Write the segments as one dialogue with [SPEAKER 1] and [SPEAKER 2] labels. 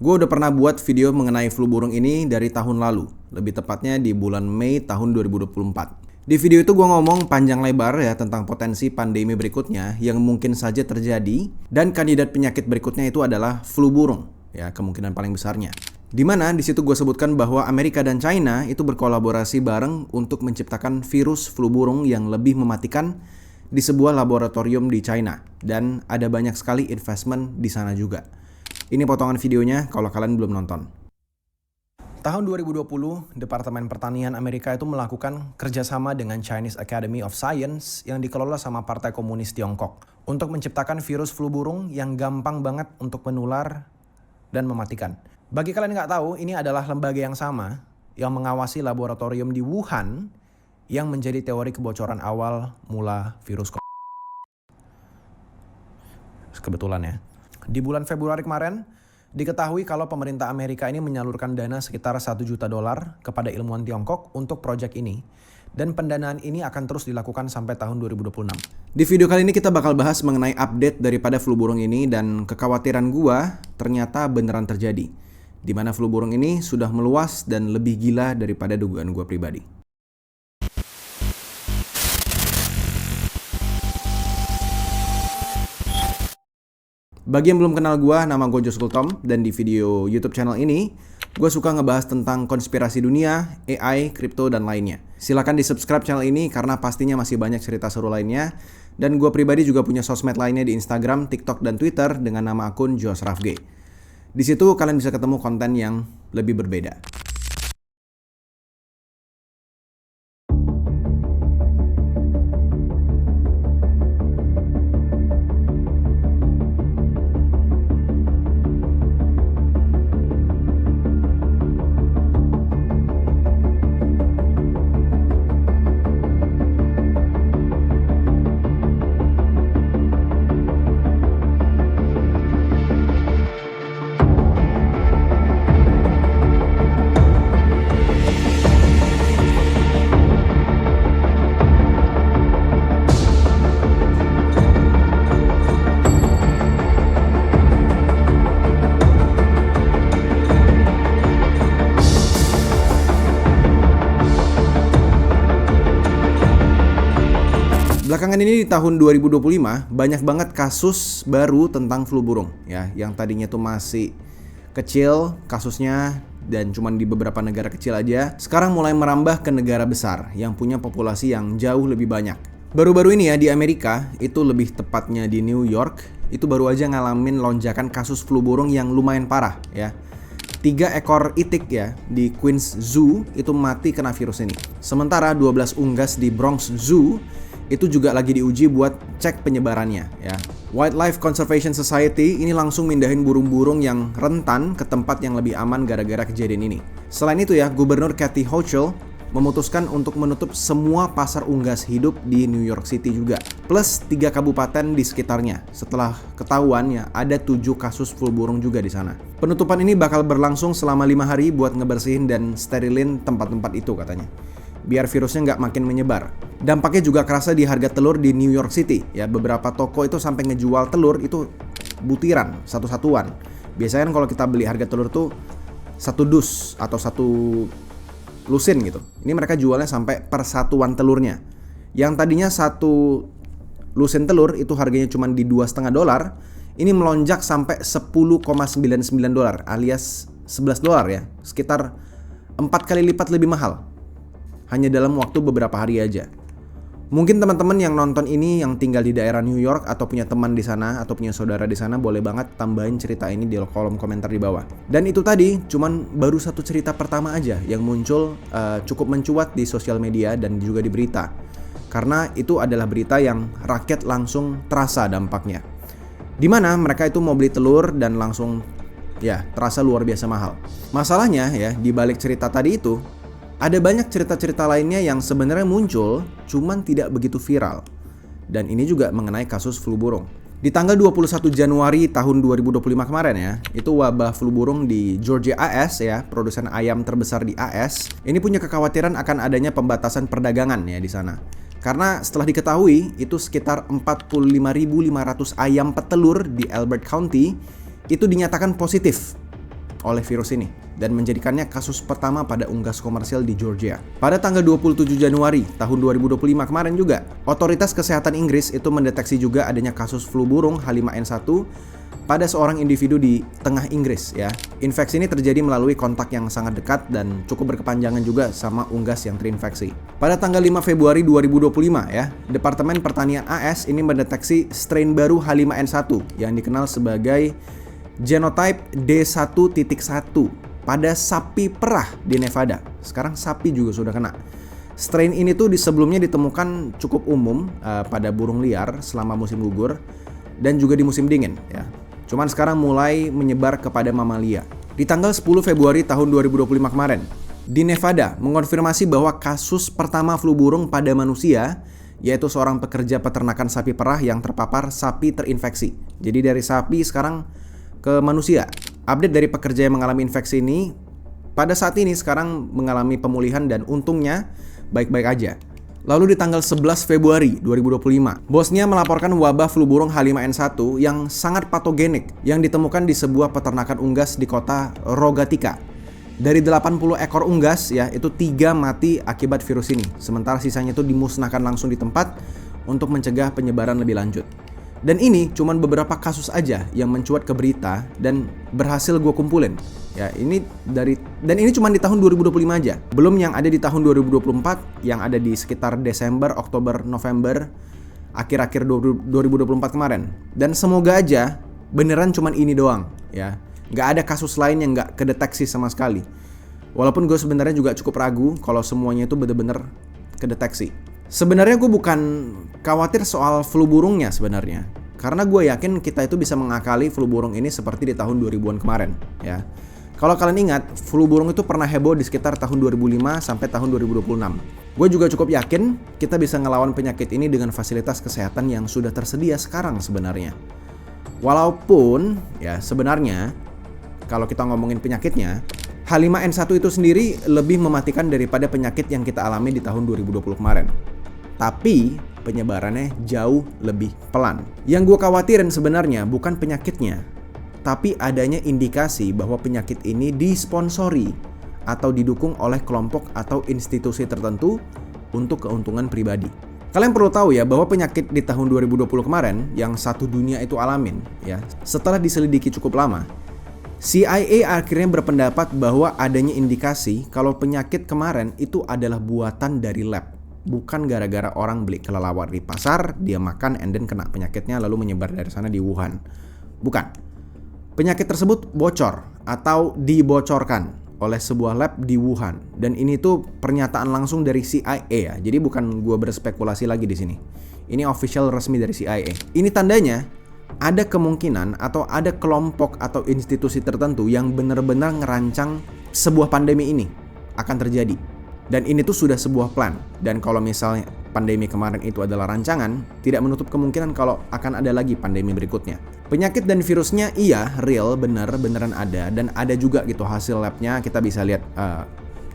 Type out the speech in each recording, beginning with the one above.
[SPEAKER 1] Gue udah pernah buat video mengenai flu burung ini dari tahun lalu, lebih tepatnya di bulan Mei tahun 2024. Di video itu gue ngomong panjang lebar ya tentang potensi pandemi berikutnya yang mungkin saja terjadi, dan kandidat penyakit berikutnya itu adalah flu burung, ya kemungkinan paling besarnya. Dimana di situ gue sebutkan bahwa Amerika dan China itu berkolaborasi bareng untuk menciptakan virus flu burung yang lebih mematikan di sebuah laboratorium di China, dan ada banyak sekali investment di sana juga. Ini potongan videonya kalau kalian belum nonton. Tahun 2020, Departemen Pertanian Amerika itu melakukan kerjasama dengan Chinese Academy of Science yang dikelola sama Partai Komunis Tiongkok untuk menciptakan virus flu burung yang gampang banget untuk menular dan mematikan. Bagi kalian yang nggak tahu, ini adalah lembaga yang sama yang mengawasi laboratorium di Wuhan yang menjadi teori kebocoran awal mula virus kebetulan ya. Di bulan Februari kemarin, diketahui kalau pemerintah Amerika ini menyalurkan dana sekitar $1 juta kepada ilmuwan Tiongkok untuk proyek ini. Dan pendanaan ini akan terus dilakukan sampai tahun 2026. Di video kali ini kita bakal bahas mengenai update daripada flu burung ini, dan kekhawatiran gua ternyata beneran terjadi. Di mana flu burung ini sudah meluas dan lebih gila daripada dugaan gua pribadi. Bagi yang belum kenal gue, nama gue Josh Kultom, dan di video YouTube channel ini, gue suka ngebahas tentang konspirasi dunia, AI, kripto, dan lainnya. Silahkan di subscribe channel ini karena pastinya masih banyak cerita seru lainnya. Dan gue pribadi juga punya sosmed lainnya di Instagram, TikTok, dan Twitter dengan nama akun Josh Rafge. Di situ kalian bisa ketemu konten yang lebih berbeda. Belakangan ini di tahun 2025 banyak banget kasus baru tentang flu burung ya, yang tadinya tuh masih kecil kasusnya dan cuman di beberapa negara kecil aja, sekarang mulai merambah ke negara besar yang punya populasi yang jauh lebih banyak. Baru-baru ini ya di Amerika, itu lebih tepatnya di New York, itu baru aja ngalamin lonjakan kasus flu burung yang lumayan parah ya. 3 ekor itik ya di Queens Zoo itu mati kena virus ini. Sementara 12 unggas di Bronx Zoo itu juga lagi diuji buat cek penyebarannya ya. Wildlife Conservation Society ini langsung mindahin burung-burung yang rentan ke tempat yang lebih aman gara-gara kejadian ini. Selain itu ya, Gubernur Kathy Hochul memutuskan untuk menutup semua pasar unggas hidup di New York City juga, plus 3 kabupaten di sekitarnya setelah ketahuan ya ada 7 kasus flu burung juga di sana. Penutupan ini bakal berlangsung selama 5 hari buat ngebersihin dan sterilin tempat-tempat itu katanya, biar virusnya nggak makin menyebar. Dampaknya juga kerasa di harga telur di New York City ya. Beberapa toko itu sampai ngejual telur itu butiran, satu-satuan. Biasanya kan kalau kita beli harga telur tuh 1 dus atau 1 lusin gitu. Ini mereka jualnya sampai per satuan telurnya. Yang tadinya 1 lusin telur itu harganya cuma di $2,5, ini melonjak sampai $10,99 alias $11 ya. Sekitar 4 kali lipat lebih mahal hanya dalam waktu beberapa hari aja. Mungkin teman-teman yang nonton ini yang tinggal di daerah New York atau punya teman di sana atau punya saudara di sana, boleh banget tambahin cerita ini di kolom komentar di bawah. Dan itu tadi cuman baru satu cerita pertama aja yang muncul cukup mencuat di sosial media dan juga di berita. Karena itu adalah berita yang rakyat langsung terasa dampaknya. Dimana mereka itu mau beli telur dan langsung ya terasa luar biasa mahal. Masalahnya ya di balik cerita tadi itu ada banyak cerita-cerita lainnya yang sebenarnya muncul, cuman tidak begitu viral. Dan ini juga mengenai kasus flu burung. Di tanggal 21 Januari tahun 2025 kemarin ya, itu wabah flu burung di Georgia AS ya, produsen ayam terbesar di AS. Ini punya kekhawatiran akan adanya pembatasan perdagangan ya di sana. Karena setelah diketahui, itu sekitar 45.500 ayam petelur di Elbert County itu dinyatakan positif oleh virus ini dan menjadikannya kasus pertama pada unggas komersial di Georgia. Pada tanggal 27 Januari tahun 2025 kemarin juga, otoritas kesehatan Inggris itu mendeteksi juga adanya kasus flu burung H5N1 pada seorang individu di tengah Inggris ya. Infeksi ini terjadi melalui kontak yang sangat dekat dan cukup berkepanjangan juga sama unggas yang terinfeksi. Pada tanggal 5 Februari 2025 ya, Departemen Pertanian AS ini mendeteksi strain baru H5N1 yang dikenal sebagai genotype D1.1 pada sapi perah di Nevada. Sekarang sapi juga sudah kena. Strain ini tuh sebelumnya ditemukan cukup umum pada burung liar selama musim gugur dan juga di musim dingin ya. Cuman sekarang mulai menyebar kepada mamalia. Di tanggal 10 Februari tahun 2025 kemarin, di Nevada mengonfirmasi bahwa kasus pertama flu burung pada manusia, yaitu seorang pekerja peternakan sapi perah yang terpapar sapi terinfeksi. Jadi dari sapi sekarang ke manusia. Update dari pekerja yang mengalami infeksi ini pada saat ini sekarang mengalami pemulihan dan untungnya baik-baik aja. Lalu di tanggal 11 Februari 2025, bosnya melaporkan wabah flu burung H5N1 yang sangat patogenik yang ditemukan di sebuah peternakan unggas di kota Rogatica. Dari 80 ekor unggas ya, itu 3 mati akibat virus ini. Sementara sisanya itu dimusnahkan langsung di tempat untuk mencegah penyebaran lebih lanjut. Dan ini cuman beberapa kasus aja yang mencuat ke berita dan berhasil gue kumpulin. Ya, ini cuma di tahun 2025 aja. Belum yang ada di tahun 2024 yang ada di sekitar Desember, Oktober, November, akhir-akhir 2024 kemarin. Dan semoga aja beneran cuman ini doang ya. Nggak ada kasus lain yang nggak kedeteksi sama sekali. Walaupun gue sebenarnya juga cukup ragu kalau semuanya itu bener-bener kedeteksi. Sebenarnya gue bukan khawatir soal flu burungnya sebenarnya. Karena gue yakin kita itu bisa mengakali flu burung ini seperti di tahun 2000-an kemarin ya. Kalau kalian ingat, flu burung itu pernah heboh di sekitar tahun 2005 sampai tahun 2026. Gue juga cukup yakin kita bisa ngelawan penyakit ini dengan fasilitas kesehatan yang sudah tersedia sekarang sebenarnya. Walaupun ya sebenarnya kalau kita ngomongin penyakitnya, H5N1 itu sendiri lebih mematikan daripada penyakit yang kita alami di tahun 2020 kemarin. Tapi penyebarannya jauh lebih pelan. Yang gue khawatirin sebenarnya bukan penyakitnya, tapi adanya indikasi bahwa penyakit ini disponsori atau didukung oleh kelompok atau institusi tertentu untuk keuntungan pribadi. Kalian perlu tahu ya bahwa penyakit di tahun 2020 kemarin yang satu dunia itu alamin ya, setelah diselidiki cukup lama, CIA akhirnya berpendapat bahwa adanya indikasi kalau penyakit kemarin itu adalah buatan dari lab. Bukan gara-gara orang beli kelelawar di pasar, dia makan and then kena penyakitnya lalu menyebar dari sana di Wuhan. Bukan. Penyakit tersebut bocor atau dibocorkan oleh sebuah lab di Wuhan. Dan ini tuh pernyataan langsung dari CIA ya. Jadi bukan gua berspekulasi lagi di sini. Ini official resmi dari CIA. Ini tandanya ada kemungkinan atau ada kelompok atau institusi tertentu yang benar-benar ngerancang sebuah pandemi ini akan terjadi. Dan ini tuh sudah sebuah plan. Dan kalau misalnya pandemi kemarin itu adalah rancangan, tidak menutup kemungkinan kalau akan ada lagi pandemi berikutnya. Penyakit dan virusnya iya, real, beneran ada. Dan ada juga gitu hasil labnya, kita bisa lihat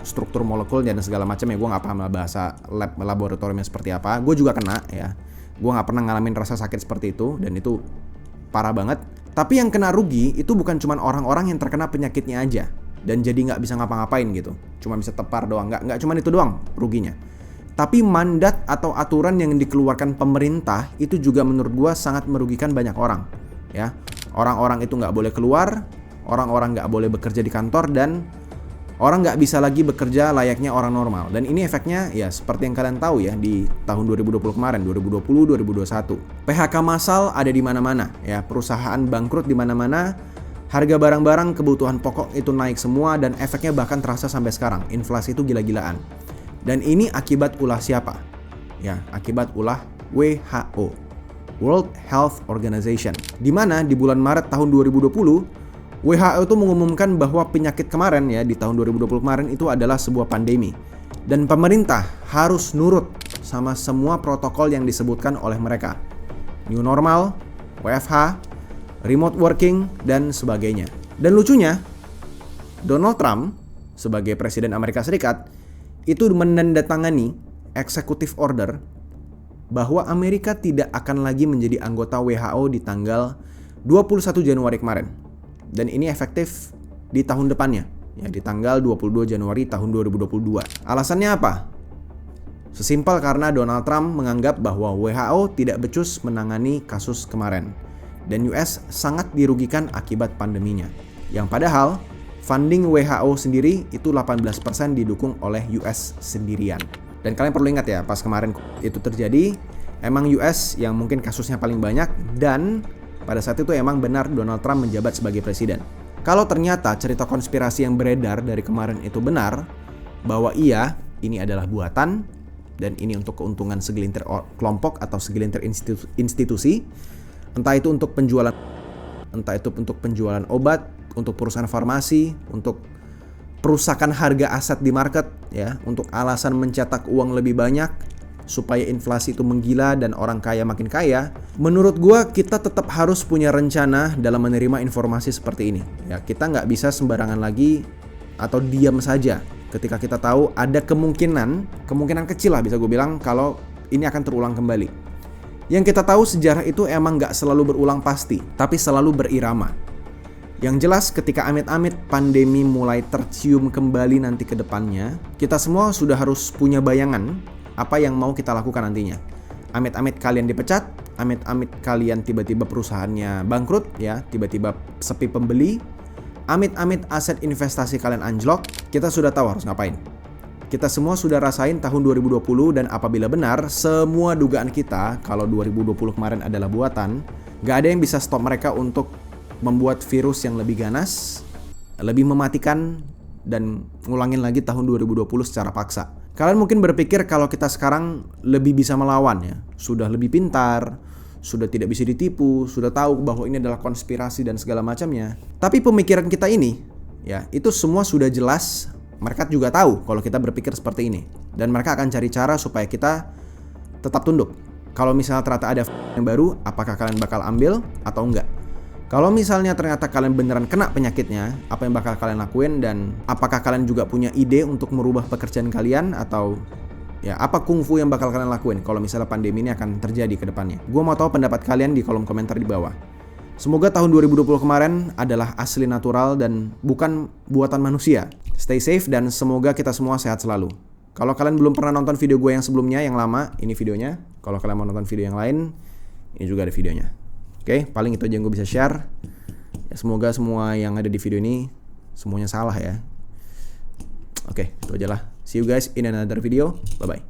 [SPEAKER 1] struktur molekul dan segala macam ya. Gue gak paham bahasa lab laboratoriumnya seperti apa. Gue juga kena ya. Gue gak pernah ngalamin rasa sakit seperti itu. Dan itu parah banget. Tapi yang kena rugi itu bukan cuma orang-orang yang terkena penyakitnya aja dan jadi nggak bisa ngapa-ngapain gitu, cuma bisa tepar doang, nggak cuma itu doang ruginya. Tapi mandat atau aturan yang dikeluarkan pemerintah itu juga menurut gua sangat merugikan banyak orang ya. Orang-orang itu nggak boleh keluar, orang-orang nggak boleh bekerja di kantor, dan orang nggak bisa lagi bekerja layaknya orang normal. Dan ini efeknya ya seperti yang kalian tahu ya di tahun 2020 kemarin, 2020, 2021. PHK massal ada di mana-mana ya, perusahaan bangkrut di mana-mana. Harga barang-barang kebutuhan pokok itu naik semua dan efeknya bahkan terasa sampai sekarang. Inflasi itu gila-gilaan. Dan ini akibat ulah siapa? Ya, akibat ulah WHO, World Health Organization. Di mana di bulan Maret tahun 2020, WHO itu mengumumkan bahwa penyakit kemarin ya di tahun 2020 kemarin itu adalah sebuah pandemi. Dan pemerintah harus nurut sama semua protokol yang disebutkan oleh mereka. New normal, WFH, remote working, dan sebagainya. Dan lucunya, Donald Trump sebagai Presiden Amerika Serikat itu menandatangani executive order bahwa Amerika tidak akan lagi menjadi anggota WHO di tanggal 21 Januari kemarin. Dan ini efektif di tahun depannya, ya di tanggal 22 Januari tahun 2022. Alasannya apa? Sesimpel karena Donald Trump menganggap bahwa WHO tidak becus menangani kasus kemarin dan US sangat dirugikan akibat pandeminya. Yang padahal funding WHO sendiri itu 18% didukung oleh US sendirian. Dan kalian perlu ingat ya, pas kemarin itu terjadi, emang US yang mungkin kasusnya paling banyak dan pada saat itu emang benar Donald Trump menjabat sebagai presiden. Kalau ternyata cerita konspirasi yang beredar dari kemarin itu benar, bahwa iya, ini adalah buatan, dan ini untuk keuntungan segelintir kelompok atau segelintir institusi, entah itu untuk penjualan, entah itu untuk penjualan obat, untuk perusahaan farmasi, untuk perusakan harga aset di market, ya, untuk alasan mencetak uang lebih banyak supaya inflasi itu menggila dan orang kaya makin kaya. Menurut gua kita tetap harus punya rencana dalam menerima informasi seperti ini. Ya, kita nggak bisa sembarangan lagi atau diam saja ketika kita tahu ada kemungkinan kecil lah bisa gue bilang kalau ini akan terulang kembali. Yang kita tahu sejarah itu emang nggak selalu berulang pasti, tapi selalu berirama. Yang jelas ketika amit-amit pandemi mulai tercium kembali nanti ke depannya, kita semua sudah harus punya bayangan apa yang mau kita lakukan nantinya. Amit-amit kalian dipecat, amit-amit kalian tiba-tiba perusahaannya bangkrut, ya, tiba-tiba sepi pembeli, amit-amit aset investasi kalian anjlok, kita sudah tahu harus ngapain. Kita semua sudah rasain tahun 2020 dan apabila benar, semua dugaan kita kalau 2020 kemarin adalah buatan, gak ada yang bisa stop mereka untuk membuat virus yang lebih ganas, lebih mematikan, dan ngulangin lagi tahun 2020 secara paksa. Kalian mungkin berpikir kalau kita sekarang lebih bisa melawan, ya, sudah lebih pintar, sudah tidak bisa ditipu, sudah tahu bahwa ini adalah konspirasi dan segala macamnya. Tapi pemikiran kita ini, ya, itu semua sudah jelas. Mereka juga tahu kalau kita berpikir seperti ini. Dan mereka akan cari cara supaya kita tetap tunduk. Kalau misalnya ternyata ada yang baru, apakah kalian bakal ambil atau enggak? Kalau misalnya ternyata kalian beneran kena penyakitnya, apa yang bakal kalian lakuin? Dan apakah kalian juga punya ide untuk merubah pekerjaan kalian? Atau ya, apa kungfu yang bakal kalian lakuin kalau misalnya pandemi ini akan terjadi ke depannya? Gue mau tahu pendapat kalian di kolom komentar di bawah. Semoga tahun 2020 kemarin adalah asli natural dan bukan buatan manusia. Stay safe dan semoga kita semua sehat selalu. Kalau kalian belum pernah nonton video gue yang sebelumnya, yang lama, ini videonya. Kalau kalian mau nonton video yang lain, ini juga ada videonya. Oke, paling itu aja yang gue bisa share. Ya, semoga semua yang ada di video ini semuanya salah ya. Oke, itu aja lah. See you guys in another video. Bye-bye.